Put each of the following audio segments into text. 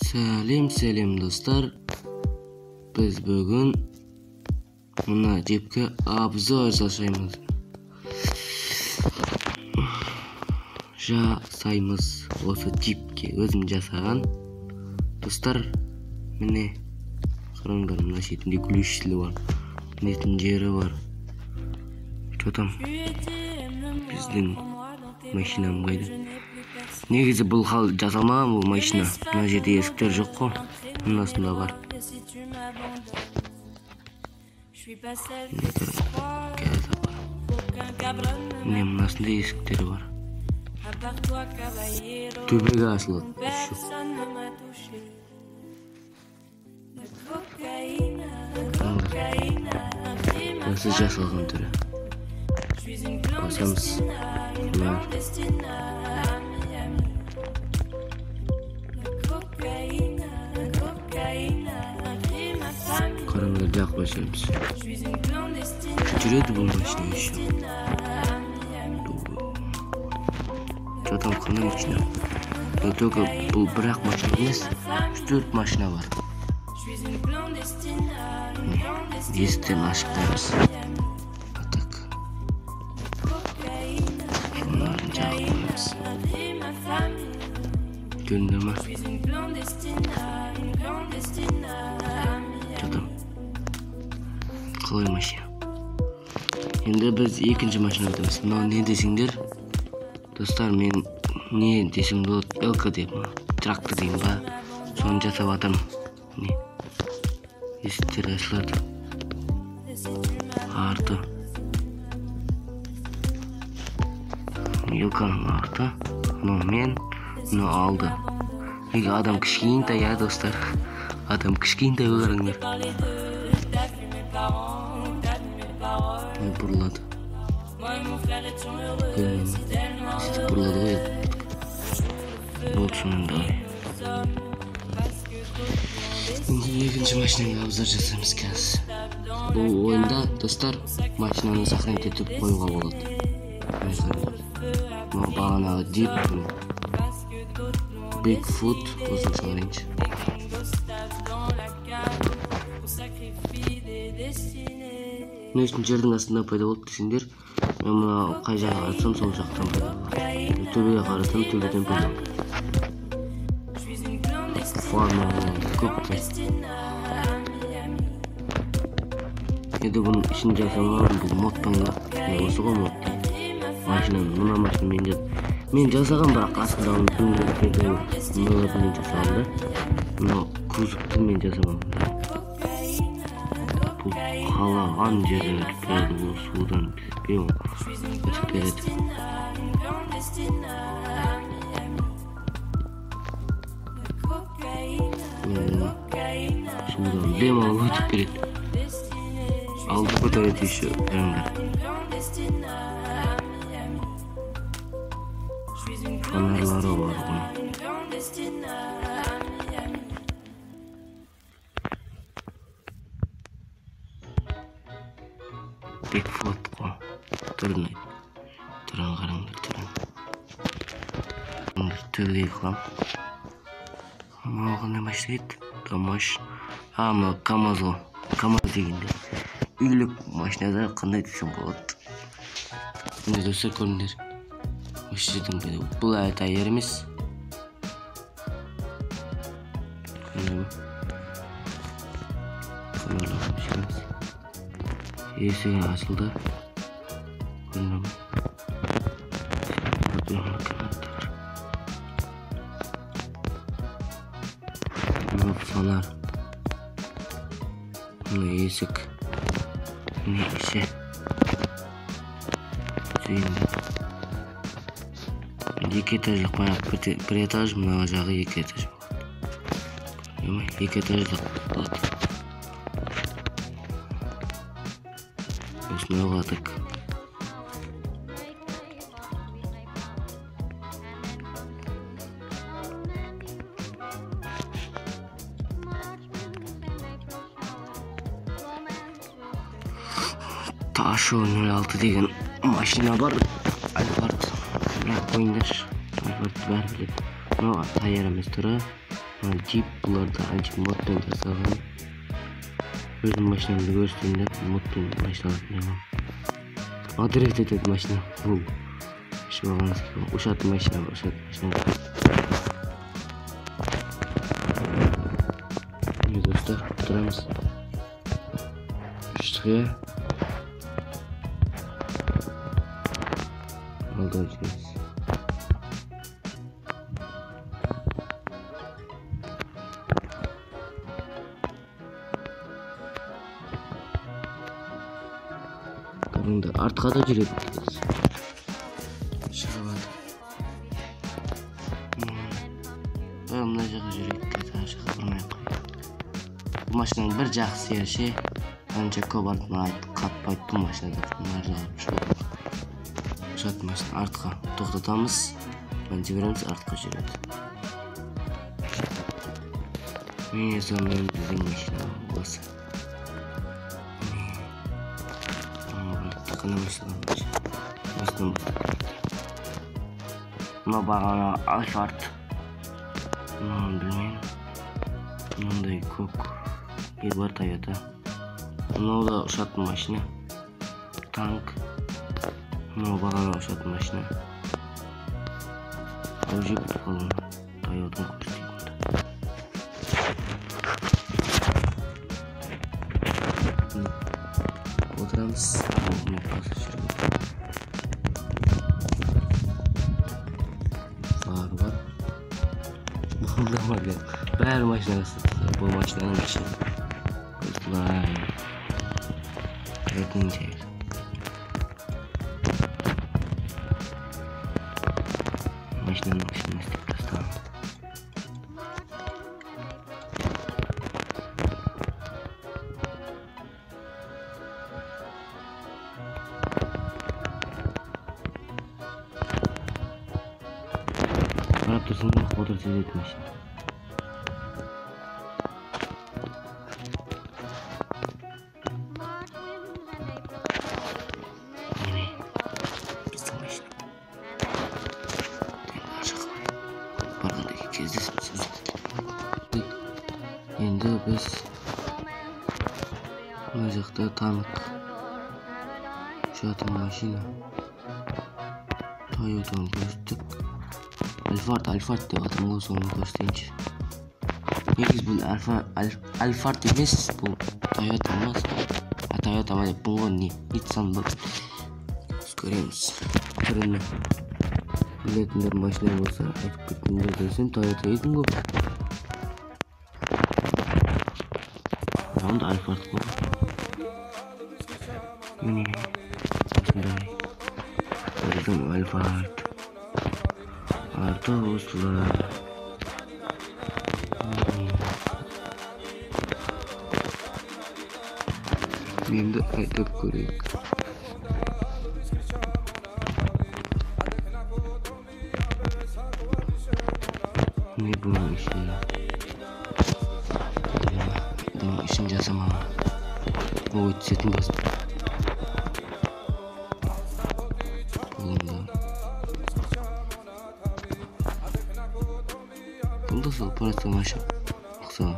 Сәлем достар. Біз бүгін мына жіпке обзор жасаймыз. Жасаймыз осы жіпке өзім жасаған. Достар, міне қараңдар, мына шетінде күліштілі бар. Нетін жері бар. Что-там? Біздің машинам қайда? Негізі бұл хал жасалмаған бұл машина. Мына жерде есіктер жоқ қой. Мынасында бар. Міне мынасында есіктер бар. Төбеге асылады. Осы жасалған түрі. Басамыз. Қараңдар, жақып ашамыз. Жүреді бұл машина еще. Что там, қандай машина? Но только бұл бірақ машина емес, 4 машина бар. Есіктен ашып қоямыз. Так. Шунларын жағып қоямыз. Көрінді ма? Қалай машина? Енді біз екінші машина өтеміз. Мынау не десеңдер? Достар, мен не десем болады? Элка деп, трактор деймін ба? Соны жасап атам. Есіктер ашылады. Арты. Елканың арты. Мынау мен, мынау алды. Неге адам кішкентай, я достар? Адам кішкентай қараңдар. Бұрылады. Сөйтіп бұрылады ғой. Болды сонында. Екінші машинаға обзор жасаймыз қазір. Бұл ойында достар машинаны сохранить етіп қоюға болады. Бағанағы дип, Bigfoot, осы шығарайыншы. Нөштің жердің астында пайда болды десеңдер, мен мұна қай жаққа қарасам, сол жақтан пайда болды. Төбеге қарасам, төбеден пайда болды. Фарма көп қой. Енді бұның ішін жасалған, бұл модпаңда. Осы ғой мод. Машинаның, мұна машина мен жасаған, бірақ астында мыналарды мен жасаған да. Мұна күзікті мен жасаған. Бұл қалаған жерден өтпеді, бұл судан түспей өтіп береді. Судан демал өтіп береді. Алды көтереді еще фонарлары бар ғой. Bigfoot қой. Түрін қараңдар, түрін. Түрдей қылам. Мынау қандай машина еді? Мынау КамАЗ ғой. КамАЗ дегенде. Үйлік машинада қандай десем болады. Міне достар, көріңдер. Осы жердің беді. Бұл тайыр емес. Есігі ашылды. Көрінді ма? Фонар. Мына есік. Міне есе. Зейінді. Екі этажлық, бір этаж, мына жағы екі этаж болады. Екі этажлық болады. Осыны оғадық. Ташу 06 деген машина бар. Альфард. Бірақ қойыңдар. Альфард бәрі біледі. Мынау тайыр емес түрі. Jeep bularda ancha moddan жасалган. Өзүм машинамды көрсөтөйүн деп моддун машина алгам. Дрифт этет машина. Бул ушат машина. Достар, турабыз. Үчтүгө алда жүрөбүз. Караңдар, артка да жүрөт. Чыгабады. Мына жака жүрөт. Ташка бармай коёюн. Бул машинанын бир жакшы жери анча көп артына катпайт бул машинада. Ушат машина артка токтотабыз. Жиберемиз, артка жүрөт. Мен сонун биздин машина болсо. Мына багана Альфард. Билмейм. Мындай көк бар Toyota. Мынау да ушат машина. Танк. Мынау багана ушат машина. Уже калган Toyota көрсөтөйүн. Отырамыз. Бәр машинасы бұл машинаның іші. Осылай. Өтін жер. Машинаның ішін істеп тастаған. Қарап тұрсың ба, қодыр тезет машина. Енді біз мына жақта танк, ушат машина, Toyota'ны көрсөттүк. Альфард деп атам ғой, соны көрсөтейинчи. Негиз бул Альфард эмес, бул Toyota эмес. Toyota деп бул Nissan бул. Көреміз. Көрүнө. Билетиндер машина болсо, айтып кеткендер десем Toyota эдин го. Анда Альфард го. Міне. Осындай. Көрдім Альфард. Автобуслар. Енді айтып көрейік. Не бұның іші? Бұның ішін жасамаған. Ой, түсетін басып. Бұлды сол просто машин. Ұқсаған.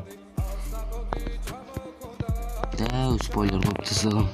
Да, спойлер болып тысығым.